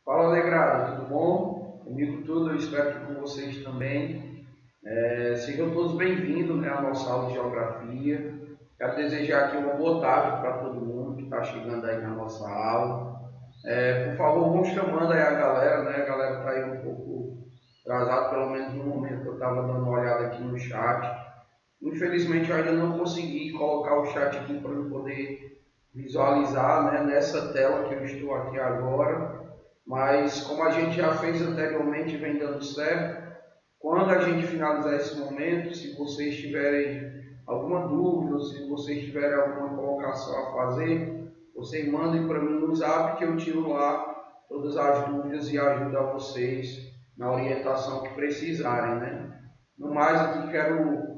Fala, Negrada, tudo bom? Comigo tudo, eu espero que com vocês também. Sejam todos bem-vindos, né, à nossa aula de Geografia. Quero desejar aqui uma boa tarde para todo mundo que está chegando aí na nossa aula. Por favor, vão chamando aí a galera, né? A galera está aí um pouco atrasada, pelo menos no momento que eu estava dando uma olhada aqui no chat. Infelizmente, eu ainda não consegui colocar o chat aqui para eu poder visualizar, né, nessa tela que eu estou aqui agora. Mas como a gente já fez anteriormente e vem dando certo, quando a gente finalizar esse momento, se vocês tiverem alguma dúvida, se vocês tiverem alguma colocação a fazer, vocês mandem para mim no zap que eu tiro lá todas as dúvidas e ajudo a vocês na orientação que precisarem, né? No mais, aqui quero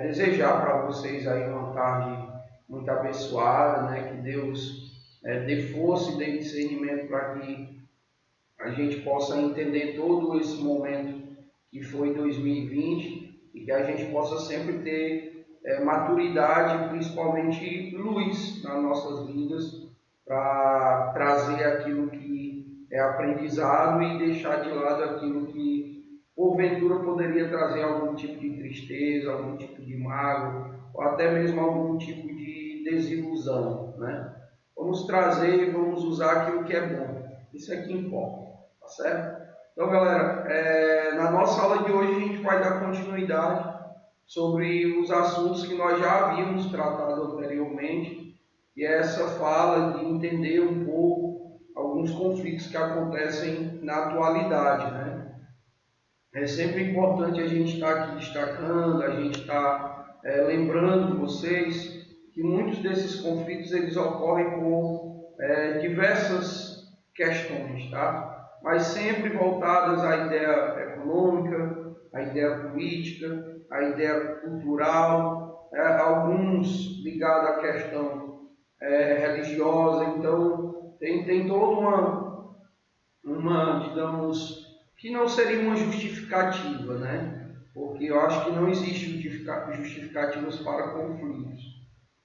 desejar para vocês aí uma tarde muito abençoada, né? Que Deus dê força e dê discernimento para que a gente possa entender todo esse momento que foi 2020 e que a gente possa sempre ter maturidade, principalmente luz nas nossas vidas, para trazer aquilo que é aprendizado e deixar de lado aquilo que porventura poderia trazer algum tipo de tristeza, algum tipo de mágoa, ou até mesmo algum tipo de desilusão, né? Vamos trazer e vamos usar aquilo que é bom. Isso é que importa, tá certo? Então, galera, na nossa aula de hoje a gente vai dar continuidade sobre os assuntos que nós já havíamos tratado anteriormente, e é essa fala de entender um pouco alguns conflitos que acontecem na atualidade, né? É sempre importante a gente estar aqui destacando, a gente estar lembrando vocês que muitos desses conflitos eles ocorrem por diversas questões, tá? Mas sempre voltadas à ideia econômica, à ideia política, à ideia cultural, alguns ligados à questão religiosa. Então, tem toda digamos, que não seria uma justificativa, né? Porque eu acho que não existe justificativas para conflitos.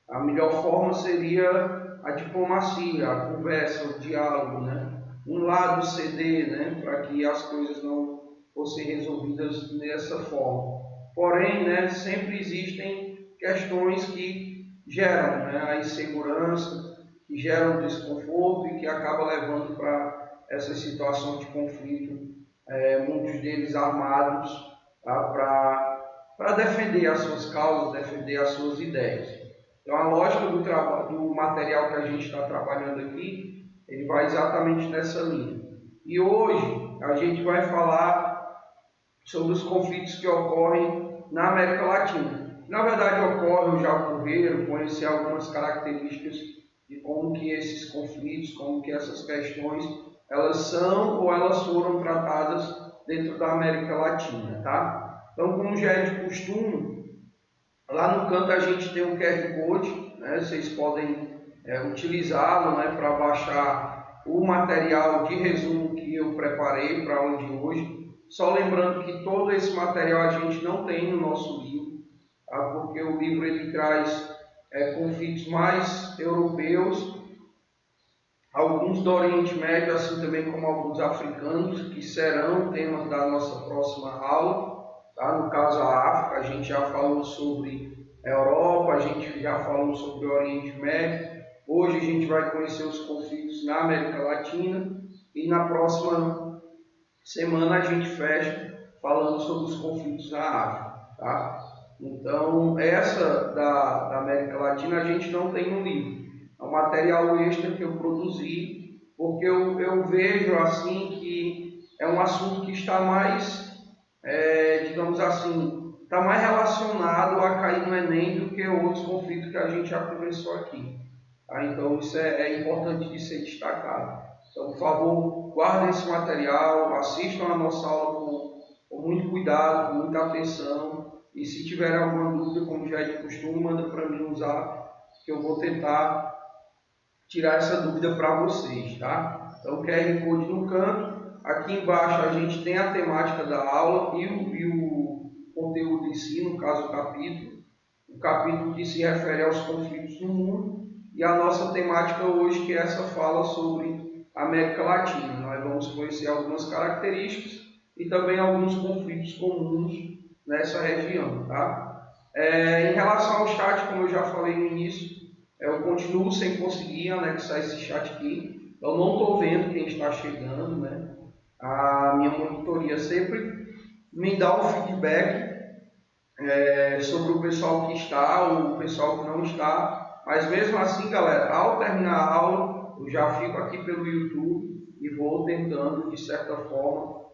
A melhor forma seria a diplomacia, a conversa, o diálogo, né? Um lado ceder, né? Para que as coisas não fossem resolvidas dessa forma. Porém, né? Sempre existem questões que geram, né? A insegurança, que geram desconforto e que acaba levando para essas situações de conflito, muitos deles armados, tá? Para defender as suas causas, defender as suas ideias. Então, a lógica do material que a gente está trabalhando aqui, ele vai exatamente nessa linha. E hoje a gente vai falar sobre os conflitos que ocorrem na América Latina. Na verdade, ocorrem, já ocorreram, conhecer algumas características de como que esses conflitos, como que essas questões, elas são ou elas foram tratadas dentro da América Latina, tá? Então, como já é de costume, lá no canto a gente tem um QR Code, né? Vocês podem utilizá-lo, né, para baixar o material de resumo que eu preparei para a aula de hoje. Só lembrando que todo esse material a gente não tem no nosso livro, tá? Porque o livro ele traz conflitos mais europeus, alguns do Oriente Médio, assim também como alguns africanos, que serão temas da nossa próxima aula. Tá? No caso, a África, a gente já falou sobre a Europa, a gente já falou sobre o Oriente Médio. Hoje a gente vai conhecer os conflitos na América Latina e na próxima semana a gente fecha falando sobre os conflitos na África. Tá? Então, essa da América Latina a gente não tem no livro. É um material extra que eu produzi, porque eu vejo assim que é um assunto que está mais, digamos assim, está mais relacionado a cair no Enem do que outros conflitos que a gente já conversou aqui. Tá? Então isso é importante de ser destacado. Então, por favor, guardem esse material, assistam a nossa aula com muito cuidado, com muita atenção. E se tiver alguma dúvida, como já é de costume, manda para mim usar, que eu vou tentar tirar essa dúvida para vocês, tá? Então, QR Code no canto. Aqui embaixo a gente tem a temática da aula e o conteúdo em si, no caso o capítulo. O capítulo que se refere aos conflitos no mundo. E a nossa temática hoje, que é essa fala sobre a América Latina. Nós vamos conhecer algumas características e também alguns conflitos comuns nessa região, tá? Em relação ao chat, como eu já falei no início, eu continuo sem conseguir anexar esse chat aqui. Eu não estou vendo quem está chegando, né? A minha monitoria sempre me dá um feedback sobre o pessoal que está ou o pessoal que não está. Mas mesmo assim, galera, ao terminar a aula, eu já fico aqui pelo YouTube e vou tentando, de certa forma,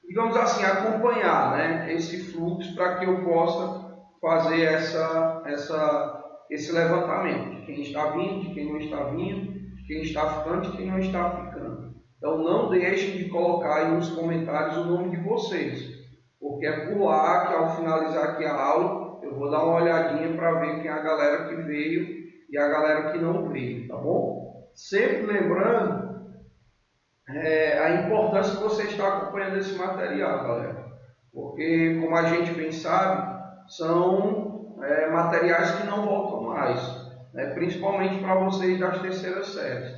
digamos assim, acompanhar, né, esse fluxo para que eu possa fazer esse levantamento de quem está vindo, de quem não está vindo, de quem está ficando, de quem não está ficando. Então não deixem de colocar aí nos comentários o nome de vocês, porque é por lá que ao finalizar aqui a aula eu vou dar uma olhadinha para ver quem é a galera que veio e a galera que não veio, tá bom? Sempre lembrando a importância de você estar acompanhando esse material, galera, porque como a gente bem sabe, são materiais que não voltam mais, né? Principalmente para vocês das terceiras séries.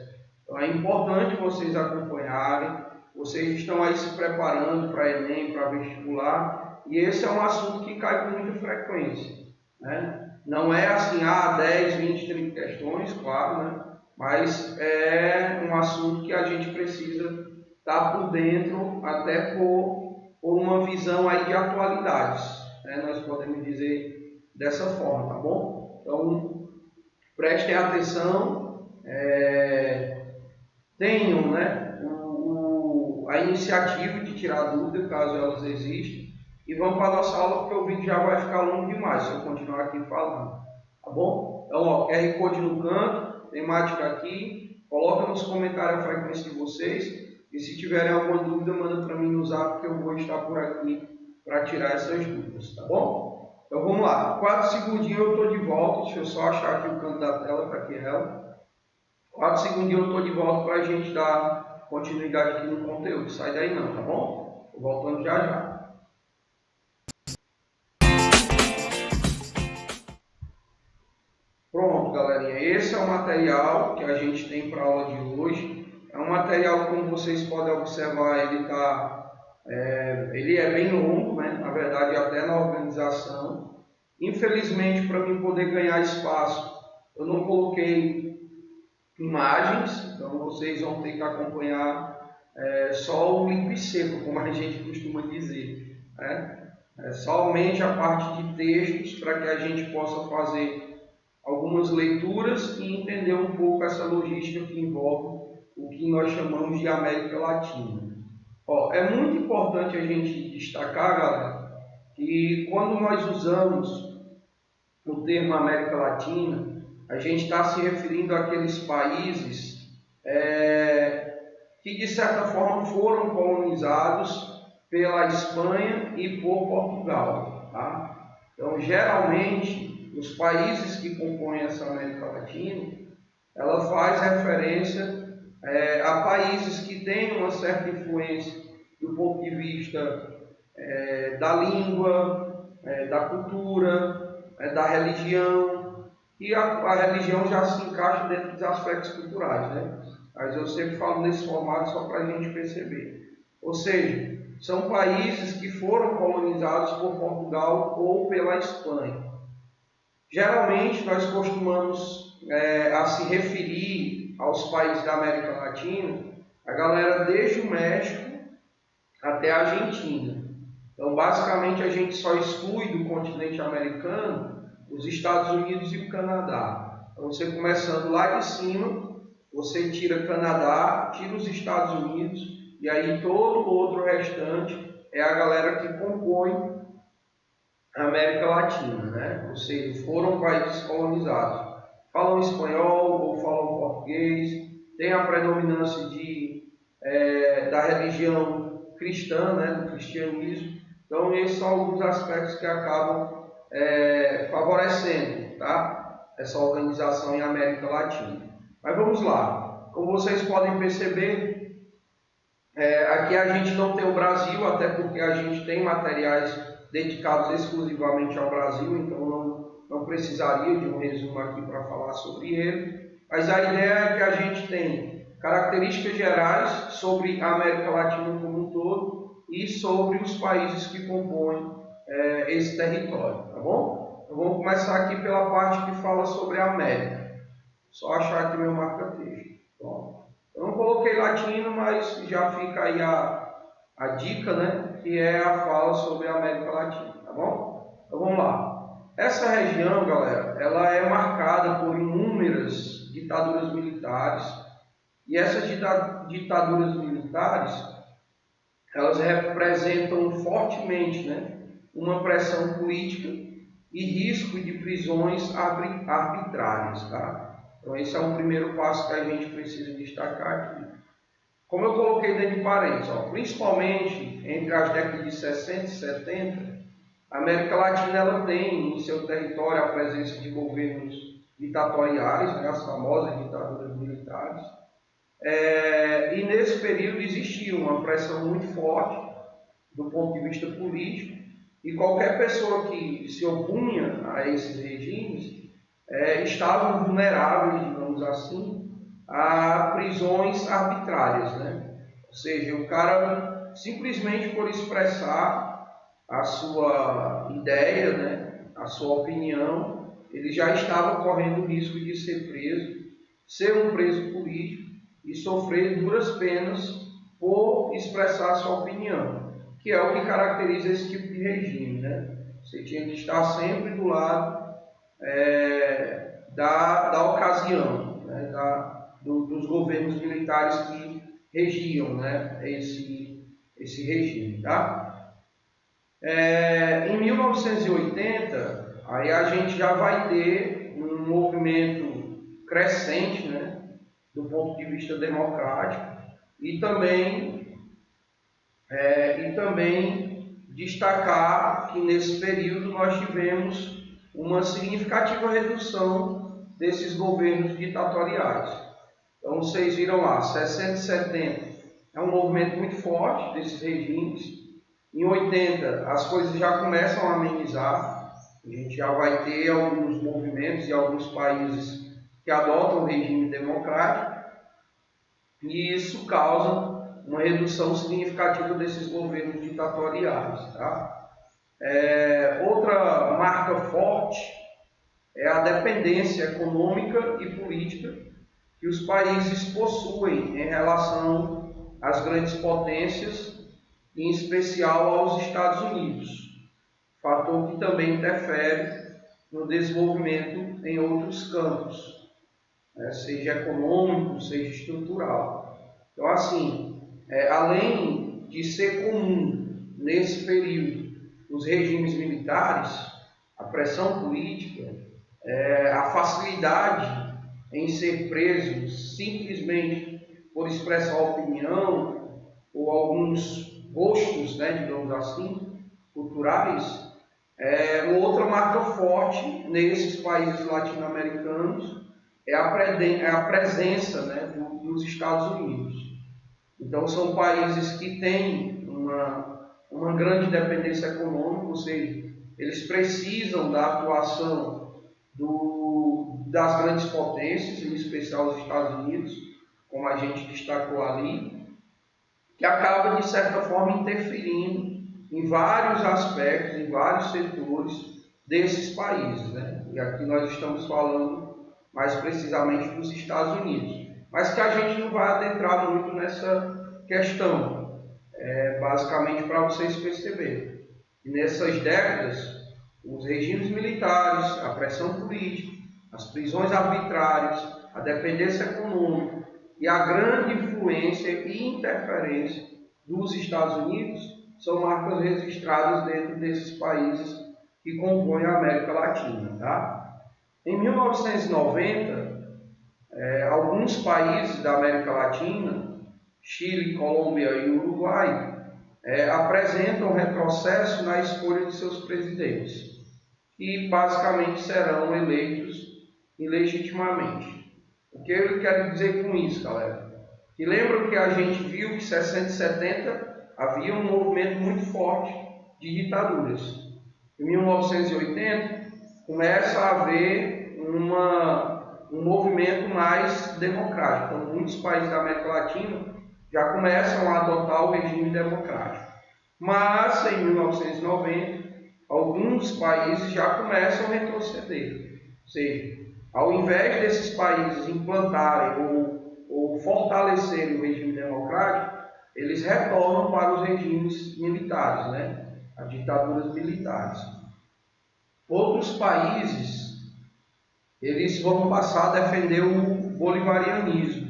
Então é importante vocês acompanharem. Vocês estão aí se preparando para Enem, para vestibular, e esse é um assunto que cai com muita frequência, né? Não é assim, 10, 20, 30 questões, claro, né? Mas é um assunto que a gente precisa estar por dentro, até por uma visão aí de atualidades, né? Nós podemos dizer dessa forma, tá bom? Então, prestem atenção, tenham, né, a iniciativa de tirar dúvida, caso elas existam, e vamos para a nossa aula, porque o vídeo já vai ficar longo demais se eu continuar aqui falando, tá bom? Então, ó, QR Code no canto, temática aqui, coloca nos comentários a frequência de vocês, e se tiverem alguma dúvida, manda para mim no zap, que eu vou estar por aqui para tirar essas dúvidas, tá bom? Então vamos lá, 4 segundinhos eu estou de volta, deixa eu só achar aqui o canto da tela para que ela. 4 segundinhos eu estou de volta para a gente dar continuidade aqui no conteúdo. Sai daí não, tá bom? Estou voltando já já. Pronto, galerinha. Esse é o material que a gente tem para a aula de hoje. É um material, como vocês podem observar, ele é bem longo, né? Na verdade, até na organização. Infelizmente, para mim poder ganhar espaço, eu não coloquei imagens, então vocês vão ter que acompanhar só o limpo e seco, como a gente costuma dizer, né? Somente a parte de textos, para que a gente possa fazer algumas leituras e entender um pouco essa logística que envolve o que nós chamamos de América Latina. Ó, é muito importante a gente destacar, galera, que quando nós usamos o termo América Latina, a gente está se referindo àqueles países que, de certa forma, foram colonizados pela Espanha e por Portugal. Tá? Então, geralmente, os países que compõem essa América Latina, ela faz referência a países que têm uma certa influência do ponto de vista da língua, da cultura, da religião. E a religião já se encaixa dentro dos aspectos culturais, né? Mas eu sempre falo nesse formato só para a gente perceber. Ou seja, são países que foram colonizados por Portugal ou pela Espanha. Geralmente nós costumamos a se referir aos países da América Latina, a galera desde o México até a Argentina. Então, basicamente, a gente só exclui do continente americano os Estados Unidos e o Canadá. Então, você começando lá de cima, você tira Canadá, tira os Estados Unidos, e aí todo o outro restante é a galera que compõe a América Latina, né? Ou seja, foram países colonizados. Falam espanhol ou falam português, tem a predominância da religião cristã, né? Do cristianismo. Então, esses são alguns aspectos que acabam favorecendo, tá? Essa organização em América Latina. Mas vamos lá. Como vocês podem perceber, aqui a gente não tem o Brasil, até porque a gente tem materiais dedicados exclusivamente ao Brasil, então não precisaria de um resumo aqui para falar sobre ele. Mas a ideia é que a gente tem características gerais sobre a América Latina como um todo e sobre os países que compõem esse território, tá bom? Então vamos começar aqui pela parte que fala sobre a América. Só achar aqui meu marca-texto. Pronto. Eu não coloquei latino, mas já fica aí a dica, né? Que é a fala sobre a América Latina, tá bom? Então vamos lá. Essa região, galera, ela é marcada por inúmeras ditaduras militares, e essas ditaduras militares, elas representam fortemente, né, uma pressão política e risco de prisões arbitrárias, tá? Então esse é um primeiro passo que a gente precisa destacar aqui. Como eu coloquei dentro de parênteses, principalmente entre as décadas de 60 e 70, a América Latina ela tem em seu território a presença de governos ditatoriais, né, as famosas ditaduras militares. E nesse período existia uma pressão muito forte do ponto de vista político, e qualquer pessoa que se opunha a esses regimes estavam vulneráveis, digamos assim, a prisões arbitrárias, né? Ou seja, o cara simplesmente por expressar a sua ideia, né, a sua opinião, ele já estava correndo o risco de ser preso, ser um preso político e sofrer duras penas por expressar a sua opinião, que é o que caracteriza esse tipo de regime, né? Você tinha que estar sempre do lado da ocasião, né? Dos governos militares que regiam, né, esse regime, tá? Em 1980, aí a gente já vai ter um movimento crescente, né, do ponto de vista democrático, e também destacar que nesse período nós tivemos uma significativa redução desses governos ditatoriais. Então vocês viram lá, 60 e 70 é um movimento muito forte desses regimes. Em 80 as coisas já começam a amenizar, a gente já vai ter alguns movimentos e alguns países que adotam o regime democrático, e isso causa uma redução significativa desses governos ditatoriais, tá? Outra marca forte é a dependência econômica e política que os países possuem em relação às grandes potências, em especial aos Estados Unidos, fator que também interfere no desenvolvimento em outros campos, né, seja econômico, seja estrutural. Então, assim, além de ser comum nesse período os regimes militares, a pressão política, a facilidade em ser preso simplesmente por expressar opinião ou alguns gostos, né, digamos assim, culturais, outra marca forte nesses países latino-americanos é a presença, né, dos Estados Unidos. Então são países que têm uma grande dependência econômica, ou seja, eles precisam da atuação das grandes potências, em especial os Estados Unidos, como a gente destacou ali, que acaba, de certa forma, interferindo em vários aspectos, em vários setores desses países, né? E aqui nós estamos falando mais precisamente dos Estados Unidos, mas que a gente não vai adentrar muito nessa questão, basicamente para vocês perceberem. E nessas décadas, os regimes militares, a pressão política, as prisões arbitrárias, a dependência econômica e a grande influência e interferência dos Estados Unidos são marcas registradas dentro desses países que compõem a América Latina, tá? Em 1990, alguns países da América Latina, Chile, Colômbia e Uruguai, apresentam retrocesso na escolha de seus presidentes, que basicamente serão eleitos ilegitimamente. O que eu quero dizer com isso, galera? Que lembram que a gente viu que 60 e 70 havia um movimento muito forte de ditaduras. Em 1980 começa a haver um movimento mais democrático. Então, muitos países da América Latina já começam a adotar o regime democrático. Mas, em 1990, alguns países já começam a retroceder. Ou seja, ao invés desses países implantarem ou fortalecerem o regime democrático, eles retornam para os regimes militares, né? As ditaduras militares. Outros países, eles vão passar a defender o bolivarianismo.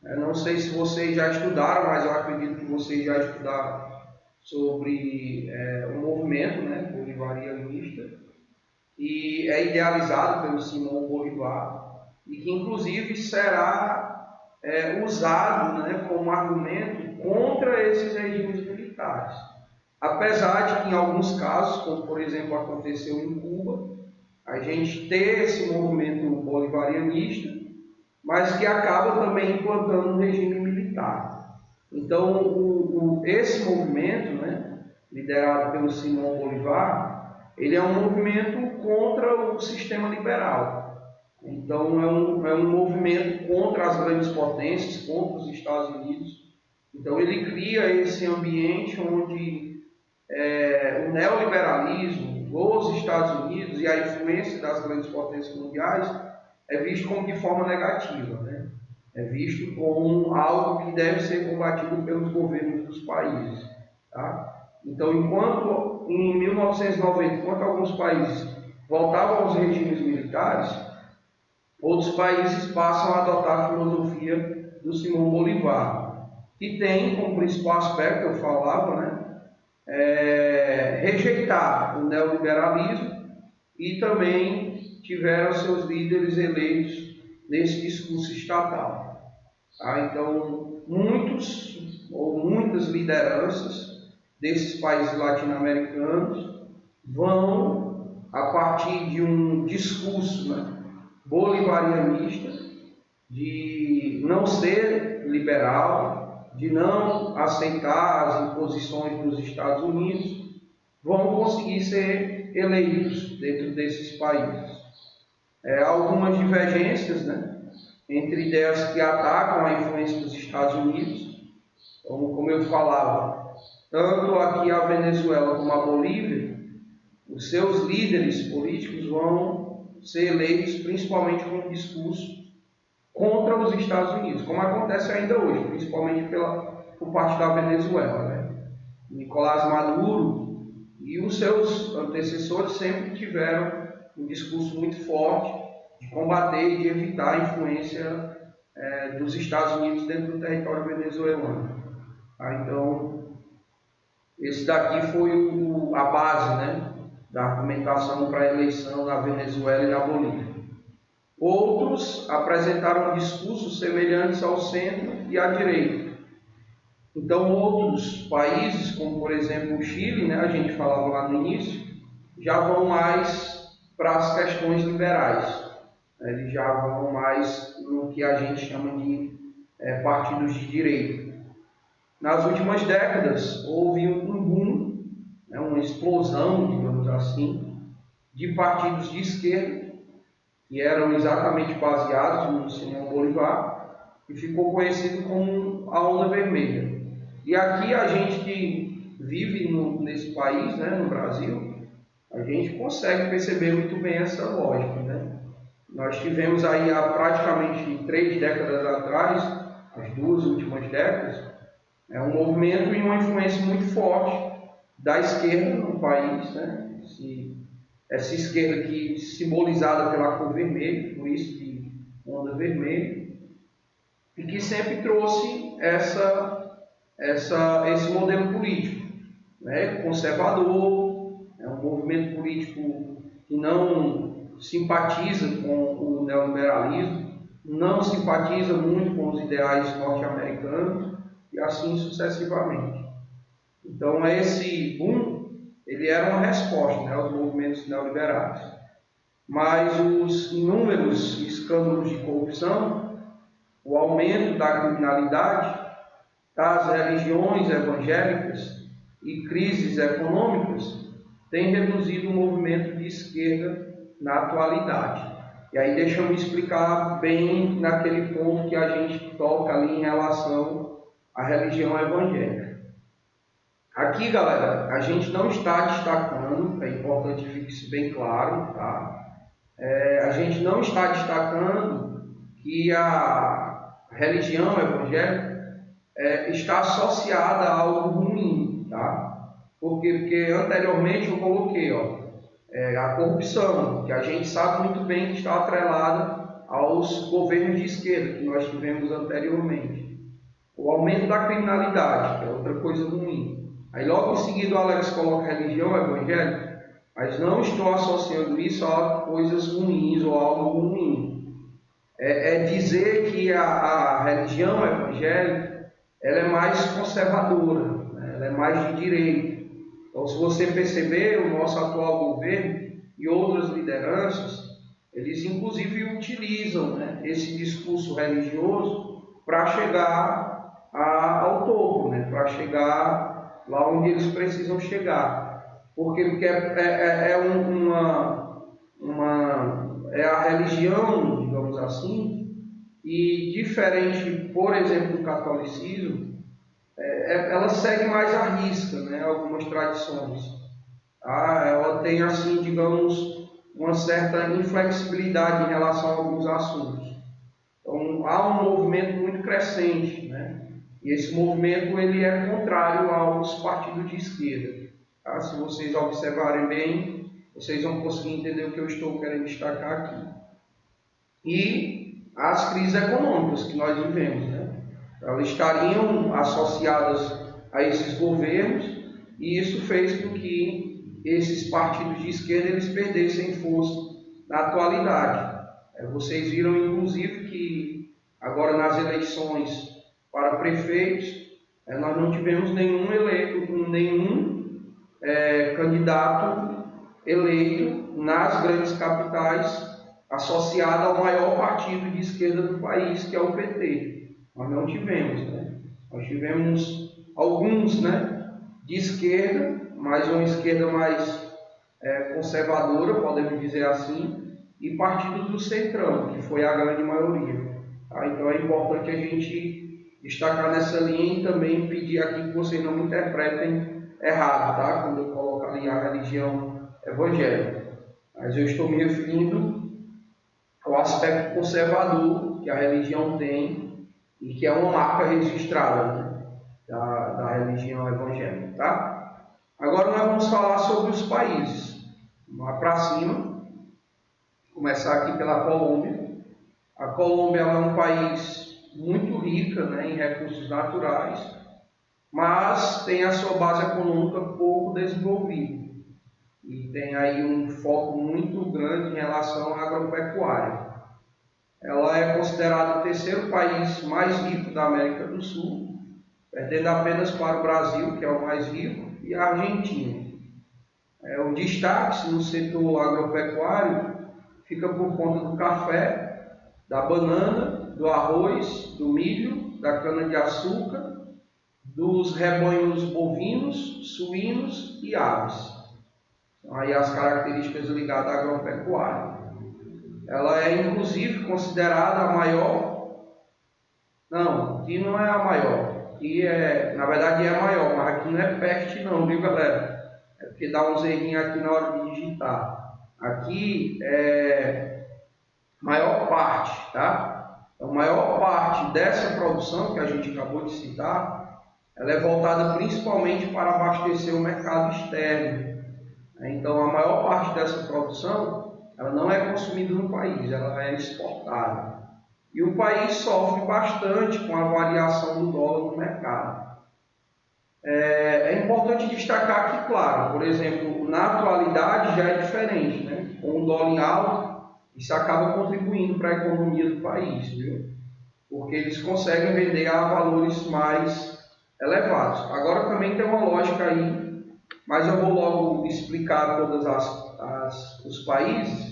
Eu não sei se vocês já estudaram, mas eu acredito que vocês já estudaram sobre o movimento, né, bolivarianista, que é idealizado pelo Simão Bolívar e que inclusive será usado, né, como argumento contra esses regimes militares. Apesar de que em alguns casos, como por exemplo aconteceu em Cuba, a gente ter esse movimento bolivarianista, mas que acaba também implantando um regime militar. Então, esse movimento, né, liderado pelo Simão Bolívar, ele é um movimento contra o sistema liberal. Então, é um movimento contra as grandes potências, contra os Estados Unidos. Então, ele cria esse ambiente onde o neoliberalismo, os Estados Unidos e a influência das grandes potências mundiais é visto como de forma negativa, né? É visto como algo que deve ser combatido pelos governos dos países. Tá? Então, enquanto em 1990, enquanto alguns países voltavam aos regimes militares, outros países passam a adotar a filosofia do Simão Bolívar, que tem como principal aspecto, eu falava, né, rejeitar o neoliberalismo e também tiveram seus líderes eleitos nesse discurso estatal. Tá? Então, muitos ou muitas lideranças desses países latino-americanos vão, a partir de um discurso, né, bolivarianista, de não ser liberal, de não aceitar as imposições dos Estados Unidos, vão conseguir ser eleitos dentro desses países. Algumas divergências, né, entre ideias que atacam a influência dos Estados Unidos, como eu falava, tanto aqui a Venezuela como a Bolívia, os seus líderes políticos vão ser eleitos principalmente com um discurso contra os Estados Unidos, como acontece ainda hoje, principalmente por parte da Venezuela. Né? Nicolás Maduro e os seus antecessores sempre tiveram um discurso muito forte de combater e de evitar a influência dos Estados Unidos dentro do território venezuelano. Tá? Então, esse daqui foi a base, né, da argumentação para a eleição na Venezuela e na Bolívia. Outros apresentaram discursos semelhantes ao centro e à direita. Então, outros países, como por exemplo o Chile, né, a gente falava lá no início, já vão mais para as questões liberais. Eles já vão mais no que a gente chama de partidos de direita. Nas últimas décadas, houve um boom, né, uma explosão, digamos assim, de partidos de esquerda, que eram exatamente baseados no Simão Bolívar, e ficou conhecido como a Onda Vermelha. E aqui a gente que vive nesse país, né, no Brasil, a gente consegue perceber muito bem essa lógica. Né? Nós tivemos aí há praticamente 3 décadas atrás, as 2 últimas décadas, um movimento e uma influência muito forte da esquerda no país, né? Essa esquerda que simbolizada pela cor vermelha, por isso de onda vermelha, e que sempre trouxe esse modelo político, né? Conservador, é um movimento político que não simpatiza com o neoliberalismo, não simpatiza muito com os ideais norte-americanos e assim sucessivamente. Então esse boom ele era uma resposta, né, aos movimentos neoliberais. Mas os inúmeros escândalos de corrupção, o aumento da criminalidade, das religiões evangélicas e crises econômicas têm reduzido o movimento de esquerda na atualidade. E aí deixa eu me explicar bem naquele ponto que a gente toca ali em relação à religião evangélica. Aqui, galera, a gente não está destacando, é importante que fique isso bem claro, tá? A gente não está destacando que a religião evangélica está associada a algo ruim, tá? Porque anteriormente eu coloquei, a corrupção, que a gente sabe muito bem que está atrelada aos governos de esquerda que nós tivemos anteriormente. O aumento da criminalidade, que é outra coisa ruim. Aí logo em seguida o Alex coloca religião evangélica, mas não estou associando isso a coisas ruins ou algo ruim. É dizer que a religião evangélica ela é mais conservadora, né? Ela é mais de direita. Então, se você perceber, o nosso atual governo e outras lideranças, eles inclusive utilizam, né, esse discurso religioso para chegar ao topo, né, para chegar lá onde eles precisam chegar. Porque é a religião, digamos assim, e diferente, por exemplo, do catolicismo, ela segue mais à risca, né, algumas tradições. Ela tem, assim, digamos, uma certa inflexibilidade em relação a alguns assuntos. Então, há um movimento muito crescente, né? E esse movimento ele é contrário aos partidos de esquerda. Tá? Se vocês observarem bem, vocês vão conseguir entender o que eu estou querendo destacar aqui. E as crises econômicas que nós vivemos, né? Elas estariam associadas a esses governos e isso fez com que esses partidos de esquerda eles perdessem força na atualidade. Vocês viram, inclusive, que agora nas eleições para prefeitos, nós não tivemos nenhum candidato eleito nas grandes capitais associado ao maior partido de esquerda do país, que é o PT. Nós não tivemos, né? Nós tivemos alguns, né, de esquerda, mas uma esquerda mais conservadora, podemos dizer assim, e partidos do centrão, que foi a grande maioria. Tá? Então é importante a gente destacar nessa linha e também pedir aqui que vocês não me interpretem errado, tá? Quando eu coloco ali a religião evangélica. Mas eu estou me referindo ao aspecto conservador que a religião tem e que é uma marca registrada, né, da religião evangélica. Tá? Agora nós vamos falar sobre os países. Vamos lá para cima. Começar aqui pela Colômbia. A Colômbia é um país muito rica, né, em recursos naturais, mas tem a sua base econômica pouco desenvolvida. E tem aí um foco muito grande em relação à agropecuária. Ela é considerada o terceiro país mais rico da América do Sul, perdendo apenas para o Brasil, que é o mais rico, e a Argentina. O destaque no setor agropecuário fica por conta do café, da banana, do arroz, do milho, da cana-de-açúcar, dos rebanhos bovinos, suínos e aves. Então, aí as características ligadas à agropecuária. Ela é inclusive considerada a maior. Não, aqui não é a maior. Aqui na verdade é a maior, mas aqui não é peste não, viu galera? É porque dá uns errinhos aqui na hora de digitar. Aqui é maior parte, tá? Então, a maior parte dessa produção que a gente acabou de citar, ela é voltada principalmente para abastecer o mercado externo. Então, a maior parte dessa produção, ela não é consumida no país, ela é exportada. E o país sofre bastante com a variação do dólar no mercado. É importante destacar que, claro, por exemplo, na atualidade já é diferente, né? Com o dólar em alta, isso acaba contribuindo para a economia do país, viu? Porque eles conseguem vender a valores mais elevados. Agora também tem uma lógica aí, mas eu vou logo explicar todos os países,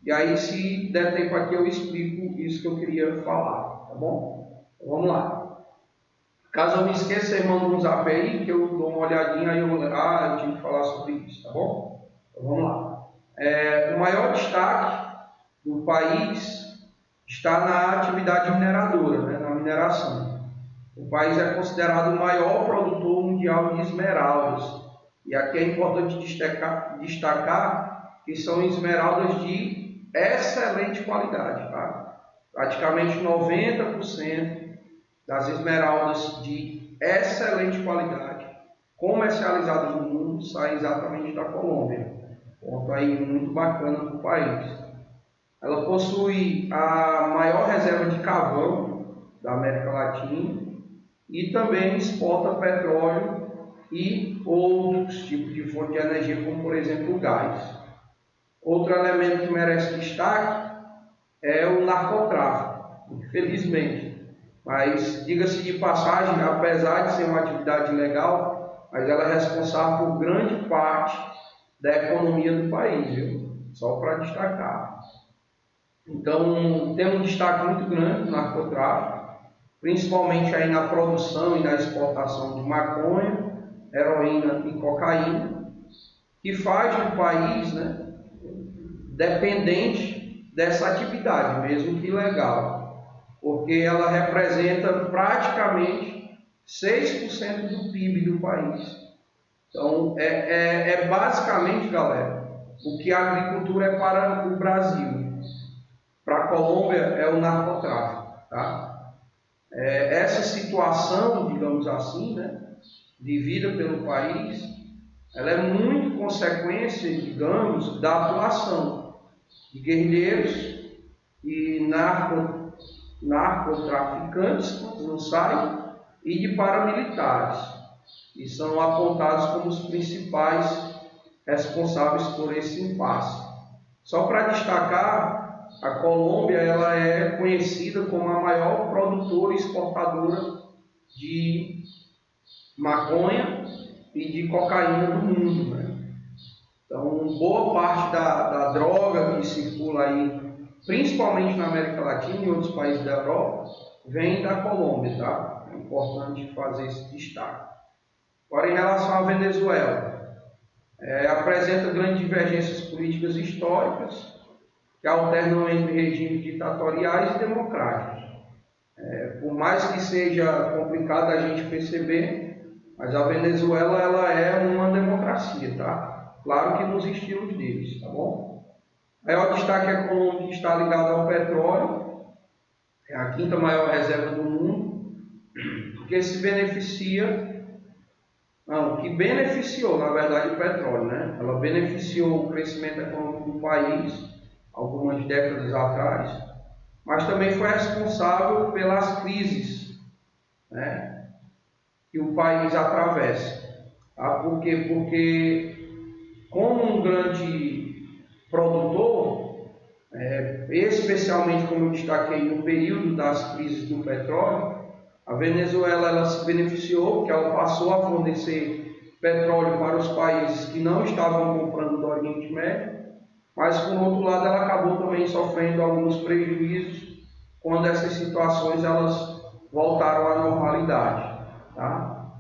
e aí se der tempo aqui eu explico isso que eu queria falar, tá bom? Então, vamos lá. Caso eu me esqueça, você manda um zap aí, que eu dou uma olhadinha e eu tinha que falar sobre isso, tá bom? Então vamos lá. O maior destaque do país está na atividade mineradora, né, na mineração. O país é considerado o maior produtor mundial de esmeraldas. E aqui é importante destacar que são esmeraldas de excelente qualidade. Tá? Praticamente 90% das esmeraldas de excelente qualidade comercializadas no mundo saem exatamente da Colômbia. Ponto aí muito bacana para o país. Ela possui a maior reserva de carvão da América Latina e também exporta petróleo e outros tipos de fonte de energia, como por exemplo o gás. Outro elemento que merece destaque é o narcotráfico, infelizmente. Mas, diga-se de passagem, apesar de ser uma atividade legal, mas ela é responsável por grande parte da economia do país, viu? Só para destacar. Então, tem um destaque muito grande no narcotráfico, principalmente aí na produção e na exportação de maconha, heroína e cocaína, que faz do país, né, dependente dessa atividade, mesmo que ilegal, porque ela representa praticamente 6% do PIB do país. Então, é basicamente, galera, o que a agricultura é para o Brasil. Para a Colômbia é o narcotráfico. Tá? Essa situação, digamos assim, né, vivida pelo país, ela é muito consequência, digamos, da atuação de guerrilheiros e narcotraficantes, quando não saem, e de paramilitares, que são apontados como os principais responsáveis por esse impasse. Só para destacar, a Colômbia ela é conhecida como a maior produtora e exportadora de maconha e de cocaína do mundo. Né? Então, boa parte da droga que circula aí, principalmente na América Latina e em outros países da Europa, vem da Colômbia. Tá? É importante fazer esse destaque. Agora, em relação à Venezuela, apresenta grandes divergências políticas históricas que alternam entre regimes ditatoriais e democráticos. Por mais que seja complicado a gente perceber, mas a Venezuela ela é uma democracia, tá? Claro que nos estilos deles, tá bom? Maior destaque econômico que está ligado ao petróleo, é a quinta maior reserva do mundo, que se beneficia, não, que beneficiou, na verdade, o petróleo, né? Ela beneficiou o crescimento econômico do país algumas décadas atrás, mas também foi responsável pelas crises, né, que o país atravessa. Tá? Por quê? Porque, como um grande produtor, especialmente como eu destaquei no período das crises do petróleo, a Venezuela ela se beneficiou, porque ela passou a fornecer petróleo para os países que não estavam comprando do Oriente Médio, mas, por outro lado, ela acabou também sofrendo alguns prejuízos quando essas situações elas voltaram à normalidade. Tá?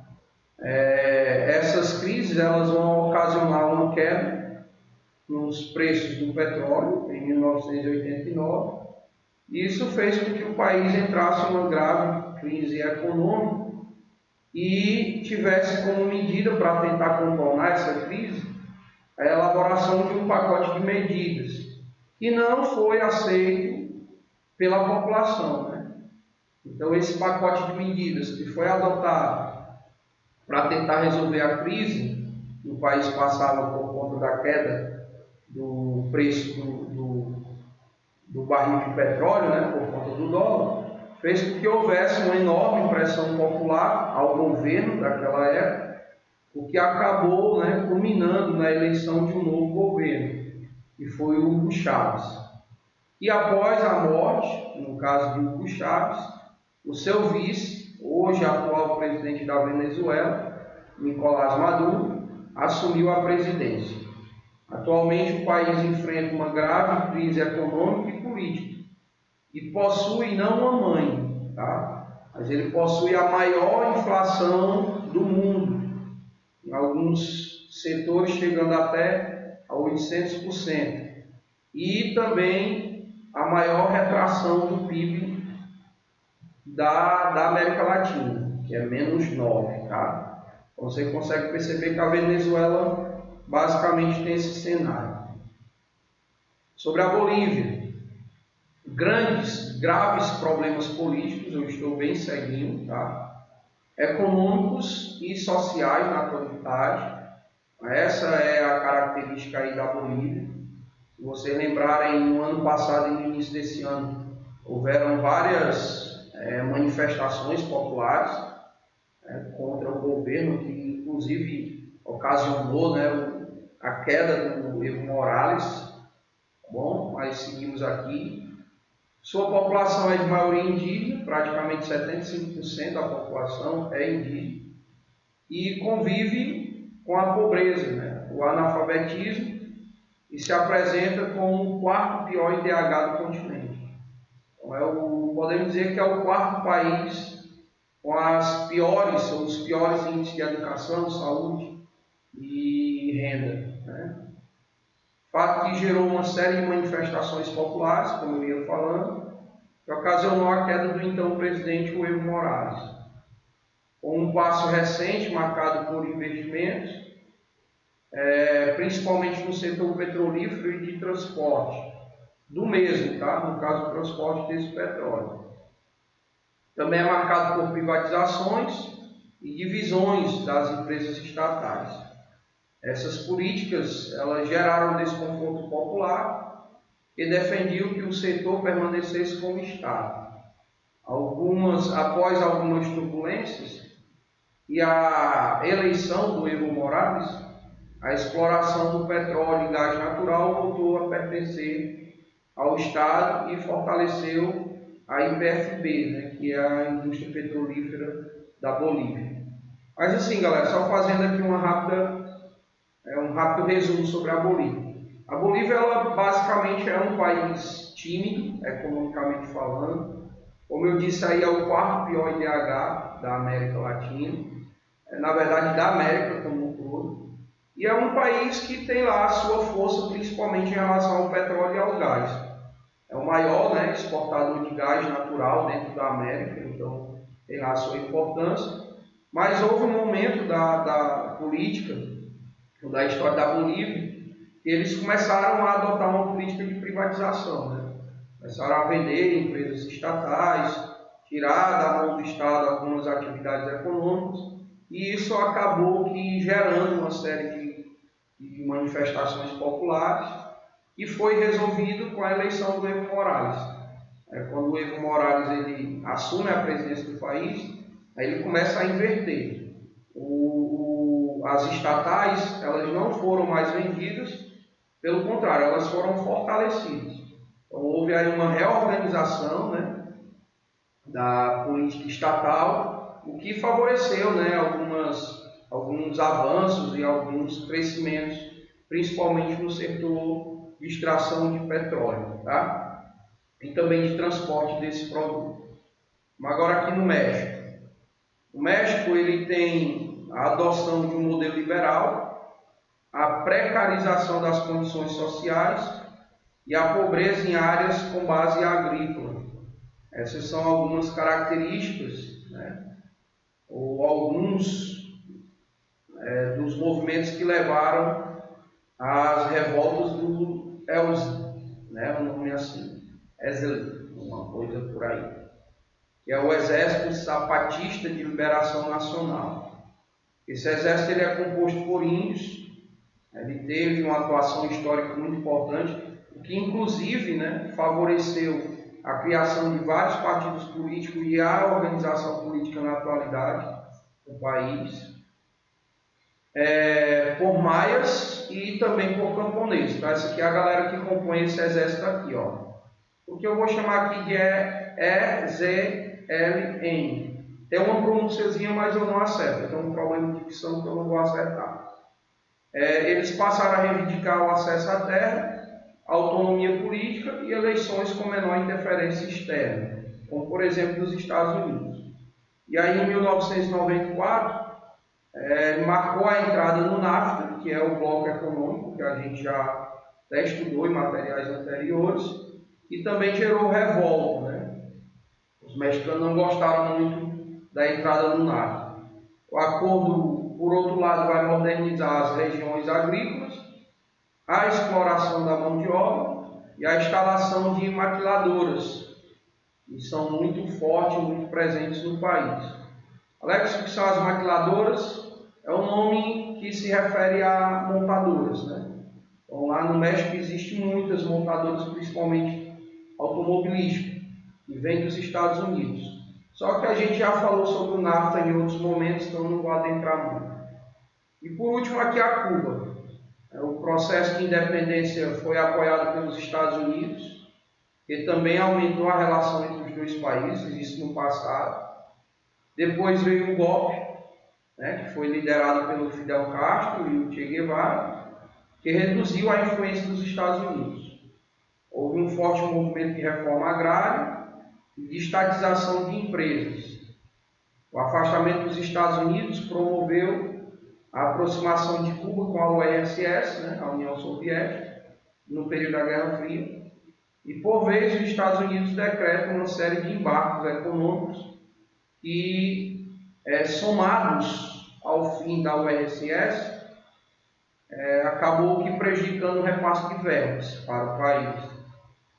Essas crises elas vão ocasionar uma queda nos preços do petróleo em 1989, e isso fez com que o país entrasse em uma grave crise econômica e tivesse como medida para tentar contornar essa crise a elaboração de um pacote de medidas que não foi aceito pela população. Né? Então, esse pacote de medidas que foi adotado para tentar resolver a crise que o país passava por conta da queda do preço do barril de petróleo, né, por conta do dólar, fez com que houvesse uma enorme pressão popular ao governo daquela época, o que acabou, né, culminando na eleição de um novo governo, que foi o Hugo Chávez. E após a morte, no caso de Hugo Chávez, o seu vice, hoje atual presidente da Venezuela, Nicolás Maduro, assumiu a presidência. Atualmente o país enfrenta uma grave crise econômica e política e possui não uma mãe, tá? Mas ele possui a maior inflação do mundo, em alguns setores chegando até a 800%. E também a maior retração do PIB da América Latina, que é -9, tá? Então você consegue perceber que a Venezuela basicamente tem esse cenário. Sobre a Bolívia, graves problemas políticos, eu estou bem ceguinho, tá? Econômicos e sociais na atualidade. Essa é a característica aí da Bolívia. Se vocês lembrarem, no ano passado e no início desse ano, houveram várias manifestações populares contra o governo, que inclusive ocasionou, né, a queda do Evo Morales. Bom, mas seguimos aqui. Sua população é de maioria indígena, praticamente 75% da população é indígena, e convive com a pobreza, né, o analfabetismo, e se apresenta como o quarto pior IDH do continente. Então, podemos dizer que é o quarto país com os piores índices de educação, saúde e renda, né? Fato que gerou uma série de manifestações populares, como eu ia falando, que ocasionou a queda do então presidente Evo Morales. Com um passo recente marcado por investimentos, principalmente no setor petrolífero e de transporte, do mesmo, tá? No caso do transporte desse petróleo. Também é marcado por privatizações e divisões das empresas estatais. Essas políticas elas geraram desconforto popular e defendiam que o setor permanecesse como está. Após algumas turbulências e a eleição do Evo Morales, a exploração do petróleo e gás natural voltou a pertencer ao Estado e fortaleceu a IPFB, né, que é a indústria petrolífera da Bolívia. Mas assim, galera, só fazendo aqui um rápido resumo sobre a Bolívia. A Bolívia, ela basicamente é um país tímido, economicamente falando. Como eu disse aí, é o quarto pior IDH da América Latina, na verdade da América como um todo. E é um país que tem lá a sua força, principalmente em relação ao petróleo e ao gás. É o maior, né, exportador de gás natural dentro da América, então tem lá a sua importância. Mas houve um momento da política, da história da Bolívia, que eles começaram a adotar uma política de privatização, né? Começaram a vender empresas estatais, tirar da mão do Estado algumas atividades econômicas, e isso acabou gerando uma série de manifestações populares, e foi resolvido com a eleição do Evo Morales. Quando o Evo Morales ele assume a presidência do país, aí ele começa a inverter. As estatais elas não foram mais vendidas, pelo contrário, elas foram fortalecidas. Então houve aí uma reorganização, né, da política estatal, o que favoreceu, né, alguns avanços e alguns crescimentos, principalmente no setor de extração de petróleo, tá? E também de transporte desse produto. Mas agora aqui no México. O México ele tem a adoção de um modelo liberal, a precarização das condições sociais e a pobreza em áreas com base agrícola. Essas são algumas características, né, ou alguns dos movimentos que levaram às revoltas do né, um nome assim, ESL, uma coisa por aí, que é o Exército Zapatista de Liberação Nacional. Esse exército ele é composto por índios, ele teve uma atuação histórica muito importante, o que inclusive, né, favoreceu a criação de vários partidos políticos e a organização política na atualidade do país, por maias e também por camponeses. Então, essa aqui é a galera que compõe esse exército aqui, ó. O que eu vou chamar aqui de EZLN. Tem uma pronunciazinha, mas eu não acerto. Eu tenho um problema de dicção que eu não vou acertar. Eles passaram a reivindicar o acesso à terra, autonomia política e eleições com menor interferência externa, como por exemplo dos Estados Unidos. E aí em 1994, marcou a entrada no NAFTA, que é o bloco econômico, que a gente já até estudou em materiais anteriores, e também gerou revolta, né? Os mexicanos não gostaram muito da entrada no NAFTA. O acordo, por outro lado, vai modernizar as regiões agrícolas, a exploração da mão de obra e a instalação de maquiladoras, que são muito fortes, muito presentes no país. Alex, o que são as maquiladoras? É um nome que se refere a montadoras, né? Então, lá no México existem muitas montadoras, principalmente automobilísticas, que vêm dos Estados Unidos. Só que a gente já falou sobre o NAFTA em outros momentos, então não vou adentrar muito. E por último aqui a Cuba. O processo de independência foi apoiado pelos Estados Unidos, que também aumentou a relação entre os dois países, isso no passado. Depois veio o golpe, né, que foi liderado pelo Fidel Castro e o Che Guevara, que reduziu a influência dos Estados Unidos. Houve um forte movimento de reforma agrária e de estatização de empresas. O afastamento dos Estados Unidos promoveu a aproximação de Cuba com a URSS, né, a União Soviética, no período da Guerra Fria. E, por vezes, os Estados Unidos decretam uma série de embargos econômicos que, somados ao fim da URSS, acabou que prejudicando o repasse de verbas para o país.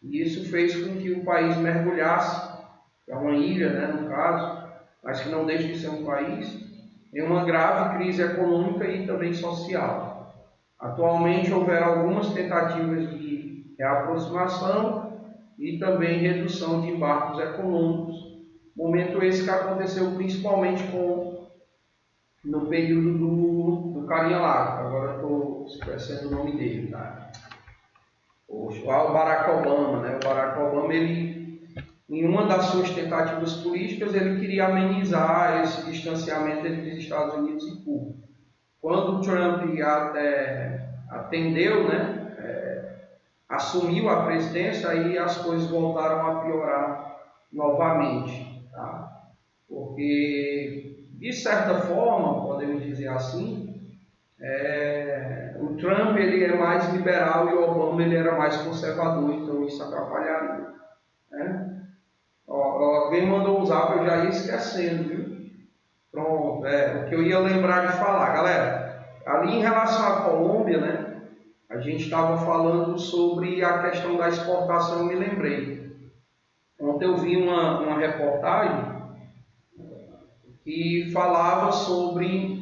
E isso fez com que o país mergulhasse, que é uma ilha, né, no caso, mas que não deixa de ser um país, em uma grave crise econômica e também social. Atualmente houveram algumas tentativas de reaproximação e também redução de embargos econômicos, momento esse que aconteceu principalmente no período do carinha lá, agora estou esquecendo o nome dele, tá? O Barack Obama, né? O Barack Obama, ele, em uma das suas tentativas políticas, ele queria amenizar esse distanciamento entre os Estados Unidos e Cuba. Quando o Trump atendeu, né, assumiu a presidência, aí as coisas voltaram a piorar novamente, tá? Porque, de certa forma, podemos dizer assim, o Trump ele é mais liberal e o Obama ele era mais conservador, então isso atrapalharia, né? Alguém mandou usar, eu já ia esquecendo, viu? Pronto, o que eu ia lembrar de falar, galera. Ali em relação à Colômbia, né? A gente estava falando sobre a questão da exportação, eu me lembrei. Ontem eu vi uma reportagem que falava sobre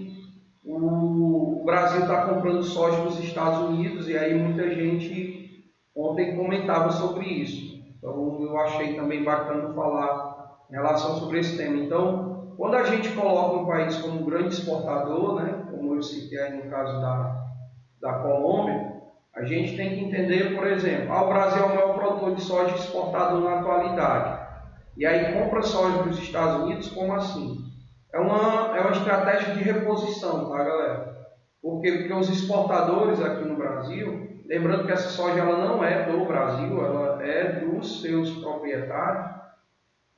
o Brasil está comprando soja dos Estados Unidos, e aí muita gente ontem comentava sobre isso. Então eu achei também bacana falar em relação sobre esse tema. Então, quando a gente coloca um país como um grande exportador, né, como eu citei aí no caso da Colômbia, a gente tem que entender, por exemplo, o Brasil é o maior produtor de soja exportador na atualidade. E aí compra soja dos Estados Unidos, como assim? É uma estratégia de reposição, tá, galera? Por quê? Porque os exportadores aqui no Brasil, lembrando que essa soja ela não é do Brasil, ela é dos seus proprietários,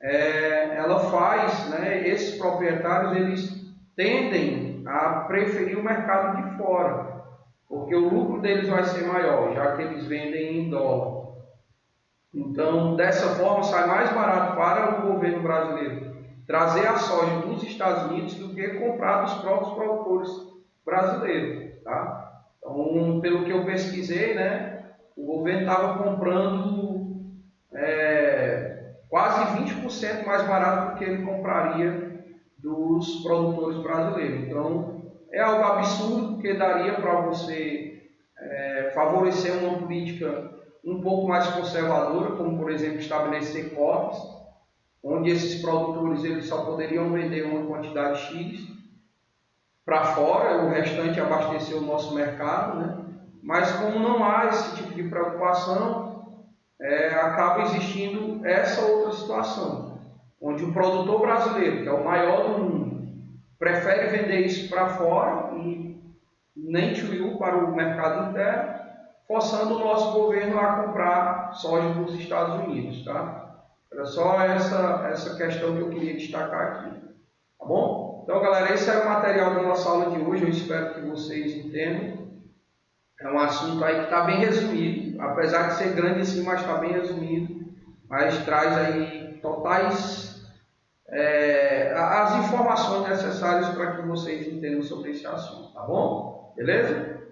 ela faz, né, esses proprietários, eles tendem a preferir o mercado de fora, porque o lucro deles vai ser maior, já que eles vendem em dólar. Então, dessa forma, sai mais barato para o governo brasileiro trazer a soja dos Estados Unidos do que comprar dos próprios produtores brasileiros, tá? Então, pelo que eu pesquisei, né, o governo estava comprando quase 20% mais barato do que ele compraria dos produtores brasileiros. Então, é algo absurdo, porque daria para você favorecer uma política um pouco mais conservadora, como, por exemplo, estabelecer cotas, onde esses produtores eles só poderiam vender uma quantidade X para fora, o restante abastecer o nosso mercado, né? Mas como não há esse tipo de preocupação, acaba existindo essa outra situação, onde o produtor brasileiro, que é o maior do mundo, prefere vender isso para fora e nem tchuiu para o mercado interno, forçando o nosso governo a comprar soja dos Estados Unidos, tá? Era só essa questão que eu queria destacar aqui, tá bom? Então, galera, esse é o material da nossa aula de hoje, eu espero que vocês entendam. É um assunto aí que está bem resumido, apesar de ser grande assim, mas está bem resumido. mas traz aí totais as informações necessárias para que vocês entendam sobre esse assunto, tá bom? Beleza?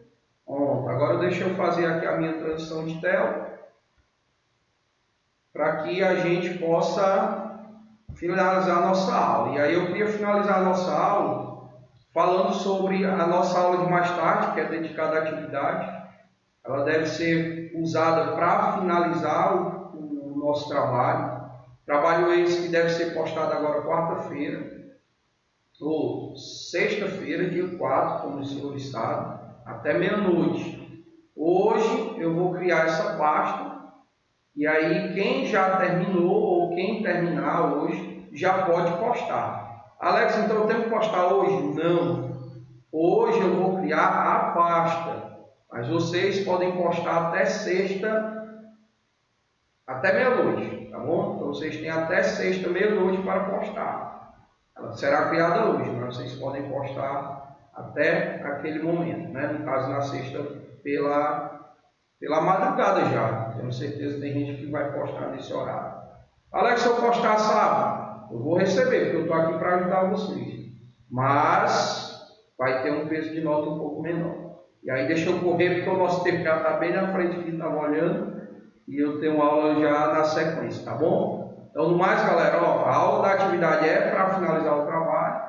Bom, agora deixa eu fazer aqui a minha transição de tela para que a gente possa finalizar a nossa aula. E aí eu queria finalizar a nossa aula falando sobre a nossa aula de mais tarde, que é dedicada à atividade. Ela deve ser usada para finalizar o nosso trabalho. Trabalho esse que deve ser postado agora quarta-feira, ou sexta-feira, dia 4, como o senhor sabe, até meia-noite. Hoje eu vou criar essa pasta, e aí quem já terminou, ou quem terminar hoje, já pode postar. Alex, então eu tenho que postar hoje? Não. Hoje eu vou criar a pasta, mas vocês podem postar até sexta, até meia-noite, tá bom? Então vocês têm até sexta, meia-noite para postar. Ela será criada hoje, mas vocês podem postar até aquele momento, né? No caso, na sexta, pela madrugada já. Tenho certeza que tem gente que vai postar nesse horário. Alex, se eu postar sábado, eu vou receber, porque eu estou aqui para ajudar vocês. Mas vai ter um peso de nota um pouco menor. E aí deixa eu correr, porque o nosso tempo já está bem na frente aqui, estava olhando. E eu tenho aula já na sequência, tá bom? Então, no mais, galera, ó, a aula da atividade é para finalizar o trabalho.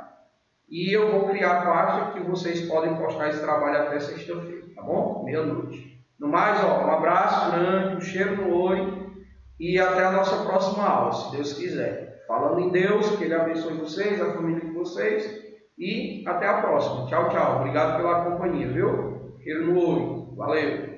E eu vou criar a pasta que vocês podem postar esse trabalho até sexta-feira, tá bom? Meia-noite. No mais, ó, um abraço grande, um cheiro no olho. E até a nossa próxima aula, se Deus quiser. Falando em Deus, que Ele abençoe vocês, a família de vocês. E até a próxima. Tchau, tchau. Obrigado pela companhia, viu? Cheiro no olho. Valeu.